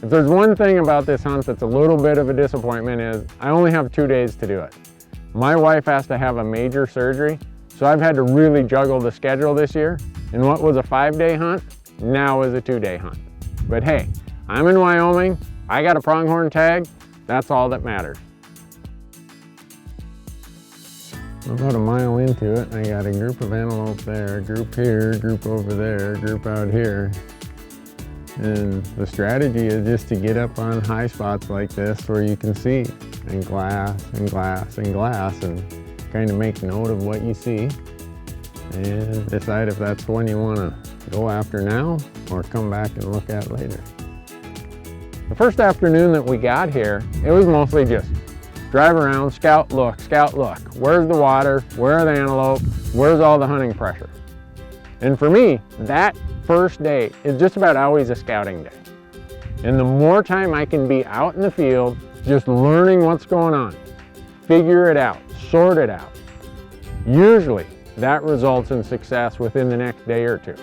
If there's one thing about this hunt that's a little bit of a disappointment is I only have 2 days to do it. My wife has to have a major surgery, so I've had to really juggle the schedule this year, and what was a 5-day hunt now is a 2-day hunt. But hey, I'm in Wyoming, I got a pronghorn tag, that's all that matters. About a mile into it, I got a group of antelope there, a group here, a group over there, a group out here. And the strategy is just to get up on high spots like this where you can see, and glass and glass and glass, and kind of make note of what you see and decide if that's one you want to go after now or come back and look at later. The first afternoon that we got here, it was mostly just drive around, scout, look. Where's the water? Where are the antelope? Where's all the hunting pressure? And for me, that first day is just about always a scouting day. And the more time I can be out in the field, just learning what's going on, figure it out, sort it out, usually that results in success within the next day or two.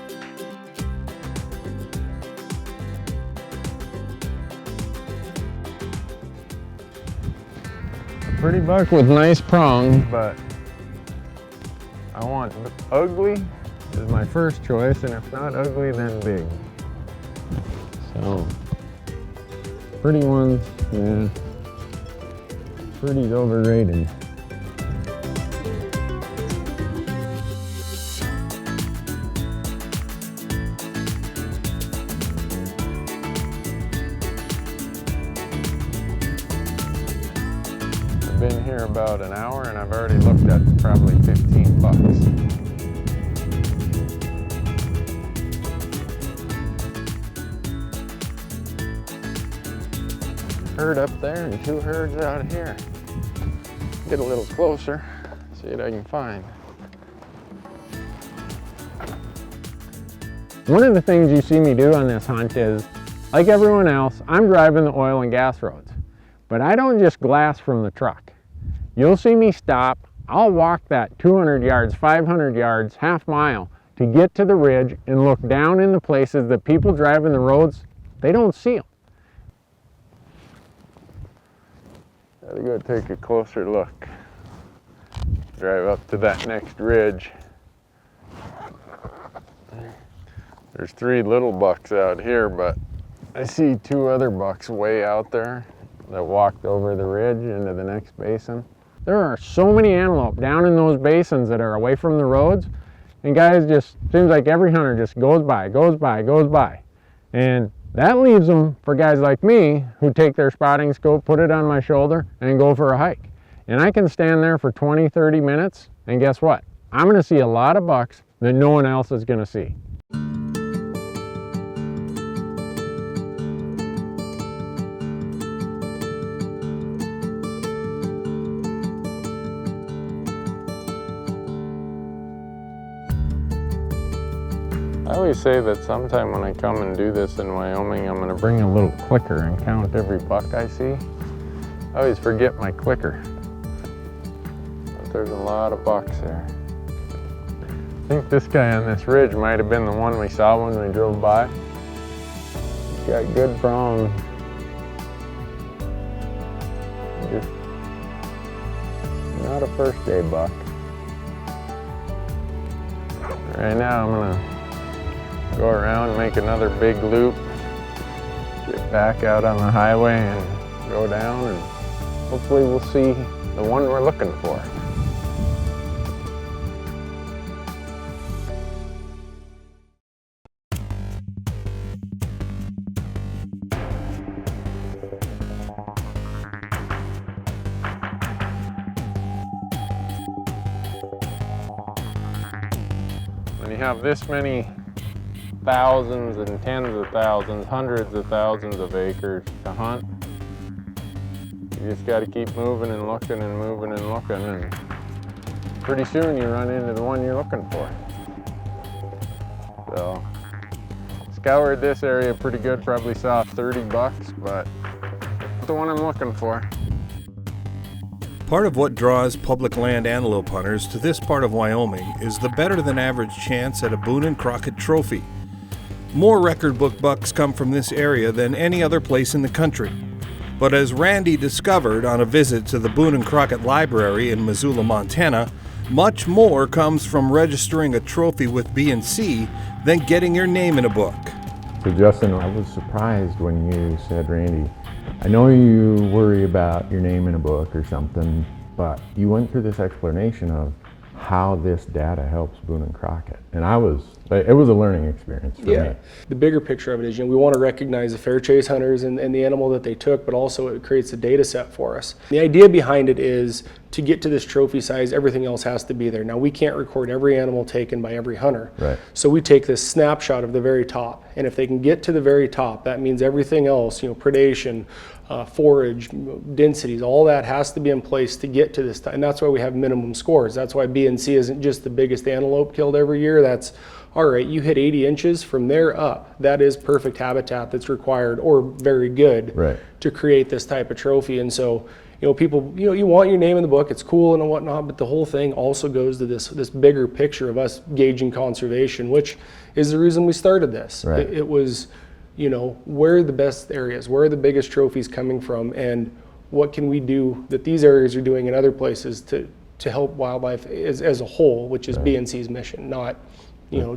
Pretty buck with nice prongs, but I want ugly is my first choice, and if not ugly, then big. So, pretty ones, yeah, pretty's overrated. I've been here about an hour and I've already looked at probably 15 bucks. Herd up there and 2 herds out here. Get a little closer, see what I can find. One of the things you see me do on this hunt is, like everyone else, I'm driving the oil and gas roads. But I don't just glass from the truck. You'll see me stop, I'll walk that 200 yards, 500 yards, half mile to get to the ridge and look down in the places that people driving the roads, they don't see them. Gotta go take a closer look. Drive up to that next ridge. There's 3 little bucks out here, but I see 2 other bucks way out there that walked over the ridge into the next basin. There are so many antelope down in those basins that are away from the roads, and guys, just seems like every hunter just goes by. And that leaves them for guys like me who take their spotting scope, put it on my shoulder, and go for a hike. And I can stand there for 20, 30 minutes, and guess what? I'm gonna see a lot of bucks that no one else is gonna see. I always say that sometime when I come and do this in Wyoming, I'm going to bring a little clicker and count every buck I see. I always forget my clicker, but there's a lot of bucks there. I think this guy on this ridge might have been the one we saw when we drove by. He's got good prongs. Just not a first day buck. Right now I'm going to go around, make another big loop, get back out on the highway and go down, and hopefully we'll see the one we're looking for. When you have this many thousands and tens of thousands, hundreds of thousands of acres to hunt, you just got to keep moving and looking and moving and looking, and pretty soon you run into the one you're looking for. So, scoured this area pretty good, probably saw 30 bucks, but that's the one I'm looking for. Part of what draws public land antelope hunters to this part of Wyoming is the better than average chance at a Boone and Crockett trophy. More record book bucks come from this area than any other place in the country. But as Randy discovered on a visit to the Boone and Crockett Library in Missoula, Montana, much more comes from registering a trophy with B&C than getting your name in a book. So Justin, I was surprised when you said, Randy, I know you worry about your name in a book or something, but you went through this explanation of how this data helps Boone and Crockett. And it was a learning experience for me. The bigger picture of it is, we want to recognize the fair chase hunters and the animal that they took, but also it creates a data set for us. The idea behind it is to get to this trophy size, everything else has to be there. Now, we can't record every animal taken by every hunter. Right. So we take this snapshot of the very top, and if they can get to the very top, that means everything else, predation, forage, densities, all that has to be in place to get to this, and that's why we have minimum scores. That's why B&C isn't just the biggest antelope killed every year. That's, all right, you hit 80 inches, from there up, that is perfect habitat that's required, or very good, Right. to create this type of trophy. And so, people, you want your name in the book, it's cool and whatnot, but the whole thing also goes to this bigger picture of us gauging conservation, which is the reason we started this. Right. It was, where are the best areas, where are the biggest trophies coming from, and what can we do that these areas are doing in other places to help wildlife as a whole, which is B&C's mission, not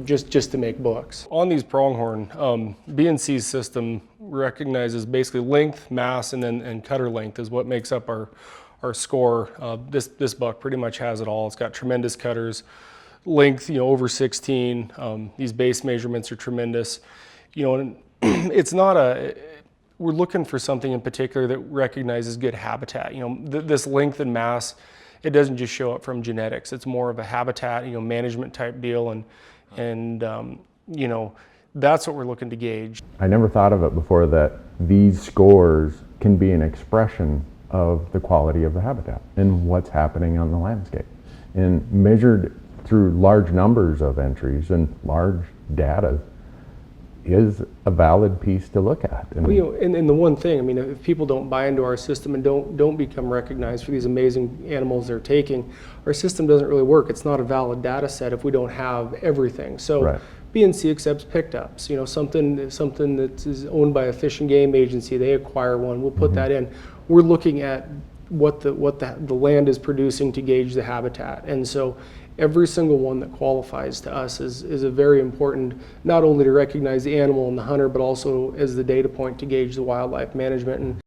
just to make books. On these pronghorn, B&C's system recognizes basically length, mass, and cutter length is what makes up our score. This buck pretty much has it all. It's got tremendous cutters, length over 16. These base measurements are tremendous. And it's not we're looking for something in particular that recognizes good habitat. This length and mass, it doesn't just show up from genetics. It's more of a habitat, management type deal, and that's what we're looking to gauge. I never thought of it before that these scores can be an expression of the quality of the habitat and what's happening on the landscape, and measured through large numbers of entries and large data is a valid piece to look at. And the one thing, if people don't buy into our system and don't become recognized for these amazing animals they're taking, our system doesn't really work. It's not a valid data set if we don't have everything. So Right. B&C accepts pickups. Something that is owned by a fish and game agency, they acquire one, we'll put that in. We're looking at what the land is producing to gauge the habitat. And so every single one that qualifies to us is a very important, not only to recognize the animal and the hunter, but also as the data point to gauge the wildlife management. And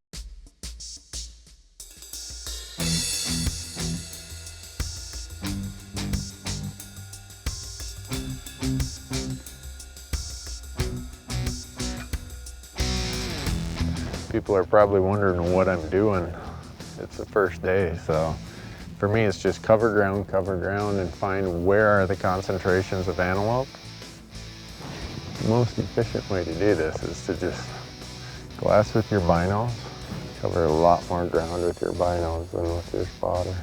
People are probably wondering what I'm doing. It's the first day, so for me it's just cover ground, and find where are the concentrations of antelope. The most efficient way to do this is to just glass with your binos. Cover a lot more ground with your binos than with your spotter.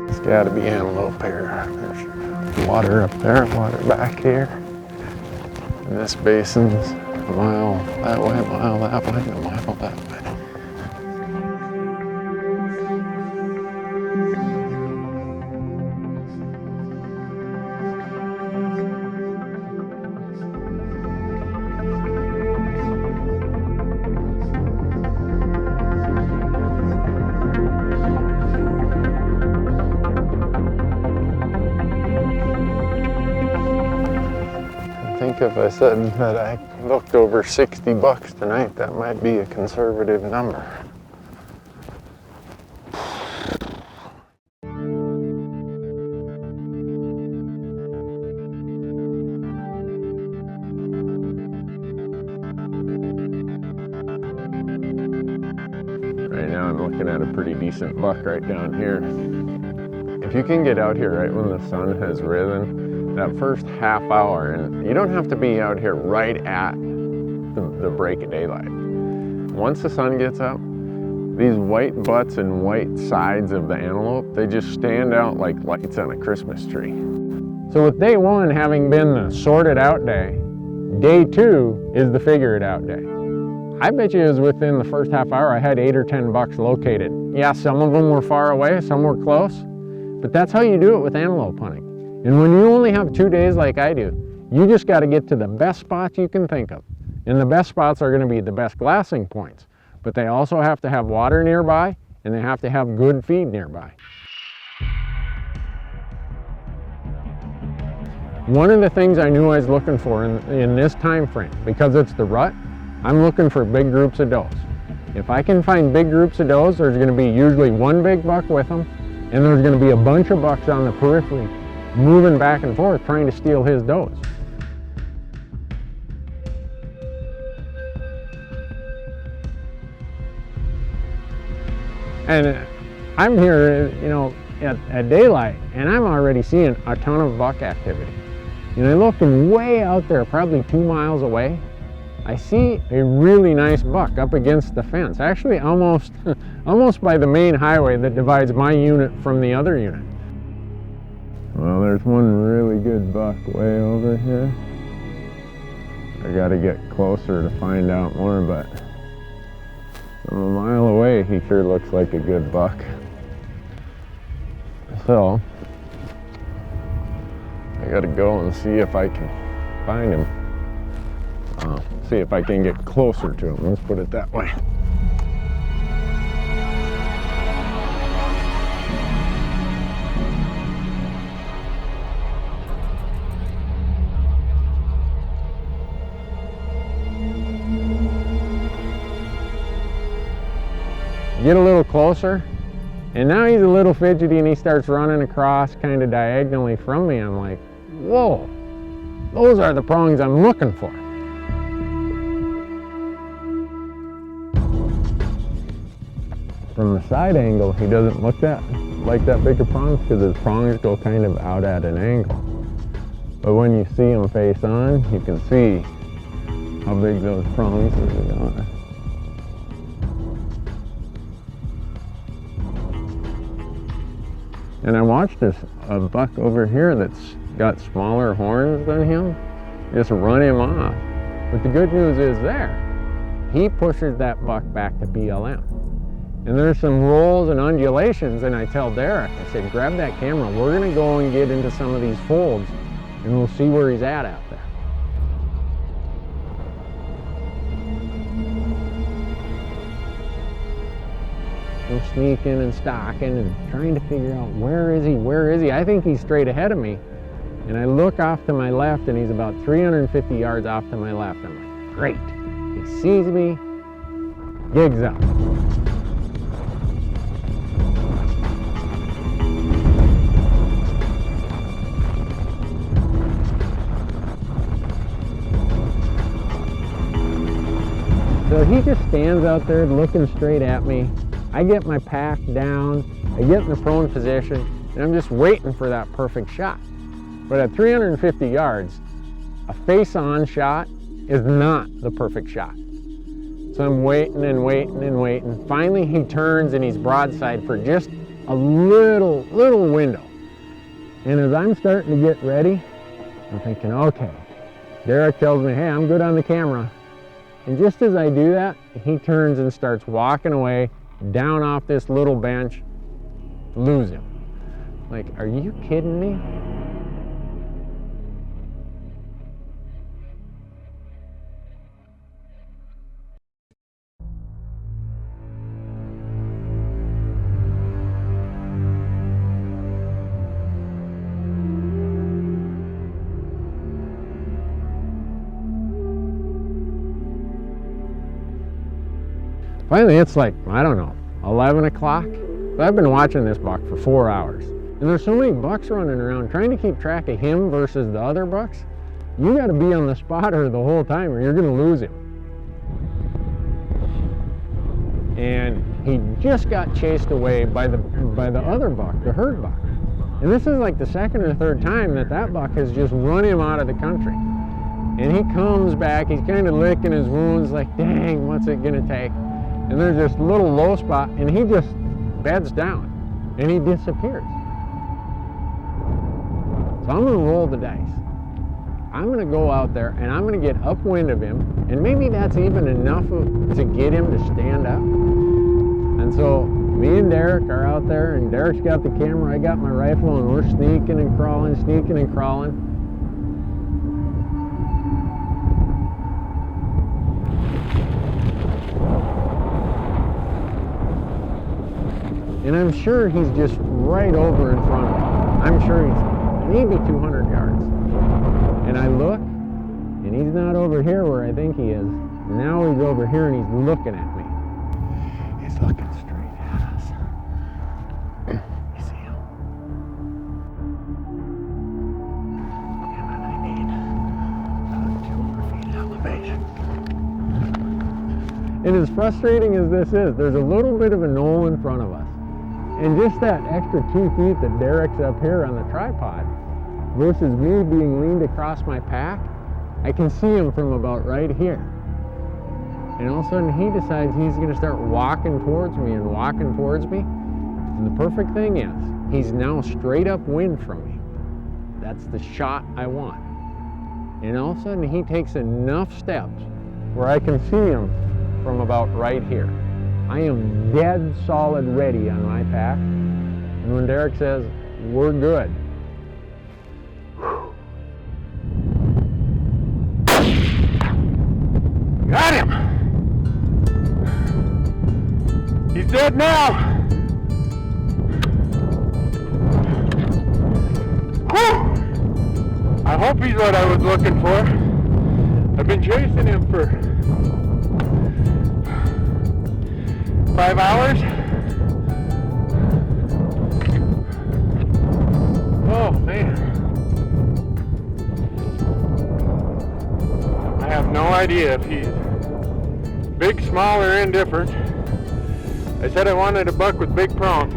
There's gotta be antelope here. There's water up there, water back here. And this basin's a mile that way, a mile that way, and a mile that way. I think if I said that I looked over 60 bucks tonight, that might be a conservative number. Right now I'm looking at a pretty decent buck right down here. If you can get out here right when the sun has risen, that first half hour, and you don't have to be out here right at the break of daylight. Once the sun gets up, these white butts and white sides of the antelope, they just stand out like lights on a Christmas tree. So with day one having been the sort it out day, day two is the figure it out day. I bet you it was within the first half hour I had 8 or 10 bucks located. Yeah, some of them were far away, some were close, but that's how you do it with antelope hunting. And when you only have 2 days like I do, you just got to get to the best spots you can think of. And the best spots are going to be the best glassing points, but they also have to have water nearby and they have to have good feed nearby. One of the things I knew I was looking for in this time frame, because it's the rut, I'm looking for big groups of does. If I can find big groups of does, there's going to be usually one big buck with them, and there's going to be a bunch of bucks on the periphery moving back and forth trying to steal his does. And I'm here, you know, at daylight, and I'm already seeing a ton of buck activity. And I'm looking way out there, probably 2 miles away. I see a really nice buck up against the fence, actually almost by the main highway that divides my unit from the other unit. Well, there's one really good buck way over here. I gotta get closer to find out more, but from a mile away, he sure looks like a good buck. So, I gotta go and see if I can find him. See if I can get closer to him, let's put it that way. Get a little closer, and now he's a little fidgety and he starts running across kind of diagonally from me. I'm like, whoa, those are the prongs I'm looking for. From the side angle, he doesn't look like that big of prongs because his prongs go kind of out at an angle. But when you see him face on, you can see how big those prongs really are. And I watched a buck over here that's got smaller horns than him just run him off. But the good news is there, he pushes that buck back to BLM. And there's some rolls and undulations, and I tell Derek, I said, grab that camera, we're gonna go and get into some of these folds and we'll see where he's at out there. I'm sneaking and stalking and trying to figure out where is he? I think he's straight ahead of me. And I look off to my left and he's about 350 yards off to my left. I'm like, great. He sees me, gigs up. So he just stands out there looking straight at me. I get my pack down, I get in the prone position, and I'm just waiting for that perfect shot. But at 350 yards, a face-on shot is not the perfect shot. So I'm waiting and waiting and waiting. Finally he turns and he's broadside for just a little window. And as I'm starting to get ready, I'm thinking, okay. Derek tells me, hey, I'm good on the camera. And just as I do that, he turns and starts walking away down off this little bench. Lose him. Like, are you kidding me? Finally, it's like, I don't know, 11 o'clock. So I've been watching this buck for 4 hours. And there's so many bucks running around, trying to keep track of him versus the other bucks. You gotta be on the spotter the whole time or you're gonna lose him. And he just got chased away by the other buck, the herd buck. And this is like the second or third time that buck has just run him out of the country. And he comes back, he's kind of licking his wounds like, dang, what's it gonna take? And there's this little low spot, and he just beds down, and he disappears. So I'm gonna roll the dice. I'm gonna go out there and I'm gonna get upwind of him, and maybe that's even enough to get him to stand up. And so me and Derek are out there, and Derek's got the camera, I got my rifle, and we're sneaking and crawling, sneaking and crawling. And I'm sure he's just right over in front of me. I'm sure he's maybe 200 yards. And I look, and he's not over here where I think he is. Now he's over here and he's looking at me. He's looking straight at us. You see him? Damn it, I need another 200 feet elevation. And as frustrating as this is, there's a little bit of a knoll in front of us. And just that extra 2 feet that Derek's up here on the tripod versus me being leaned across my pack, I can see him from about right here. And all of a sudden he decides he's gonna start walking towards me and walking towards me. And the perfect thing is, he's now straight upwind from me. That's the shot I want. And all of a sudden he takes enough steps where I can see him from about right here. I am dead solid ready on my pack. And when Derek says, we're good, got him! He's dead now! Whew! I hope he's what I was looking for. I've been chasing him for 5 hours. Oh man. I have no idea if he's big, small, or indifferent. I said I wanted a buck with big prongs.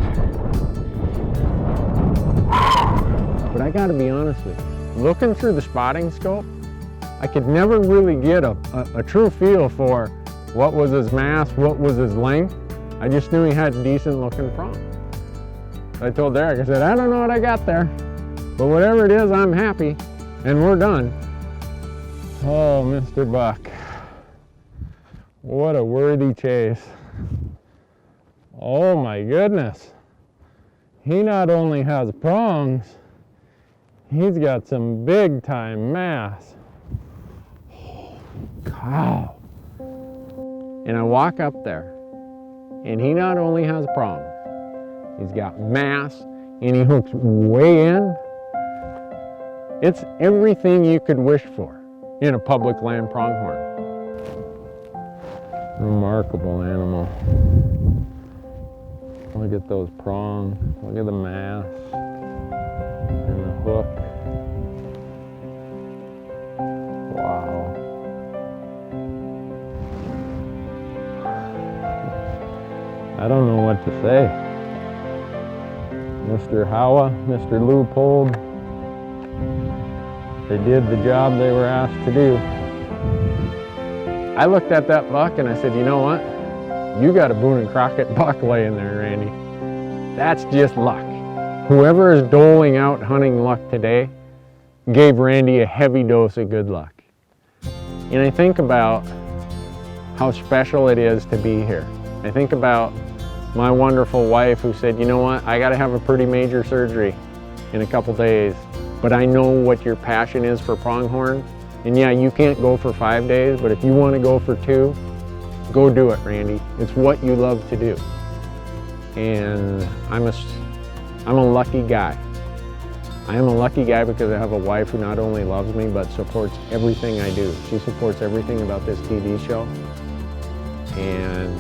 But I gotta be honest with you, looking through the spotting scope, I could never really get a true feel for what was his mass, what was his length. I just knew he had decent looking prongs. So I told Derek, I said, I don't know what I got there, but whatever it is, I'm happy, and we're done. Oh, Mr. Buck. What a worthy chase. Oh my goodness. He not only has prongs, he's got some big time mass. Holy cow. And I walk up there, and he not only has prongs, he's got mass, and he hooks way in. It's everything you could wish for in a public land pronghorn. Remarkable animal. Look at those prongs, look at the mass and the hook. Wow. I don't know what to say. Mr. Howa, Mr. Leupold, they did the job they were asked to do. I looked at that buck and I said, you know what? You got a Boone and Crockett buck laying there, Randy. That's just luck. Whoever is doling out hunting luck today gave Randy a heavy dose of good luck. And I think about how special it is to be here. I think about my wonderful wife who said, you know what, I gotta have a pretty major surgery in a couple days, but I know what your passion is for pronghorn. And yeah, you can't go for 5 days, but if you want to go for 2, go do it, Randy. It's what you love to do. And I'm a lucky guy. I am a lucky guy because I have a wife who not only loves me, but supports everything I do. She supports everything about this TV show. And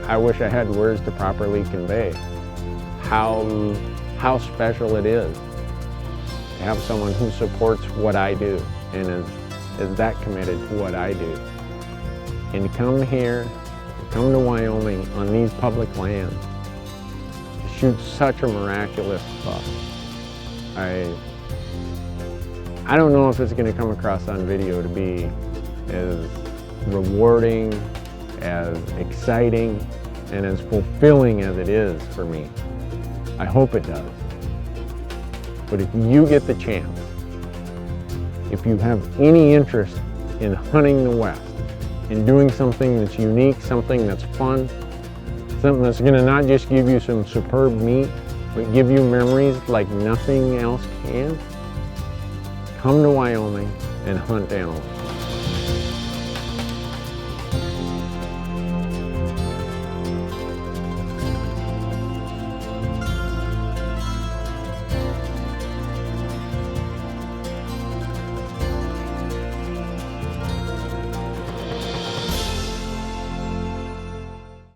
I wish I had words to properly convey how special it is to have someone who supports what I do and is that committed to what I do. And to come here, to come to Wyoming on these public lands, to shoot such a miraculous buck. I don't know if it's going to come across on video to be as rewarding, as exciting, and as fulfilling as it is for me. I hope it does. But if you get the chance, if you have any interest in hunting the West, in doing something that's unique, something that's fun, something that's gonna not just give you some superb meat, but give you memories like nothing else can, come to Wyoming and hunt antelope.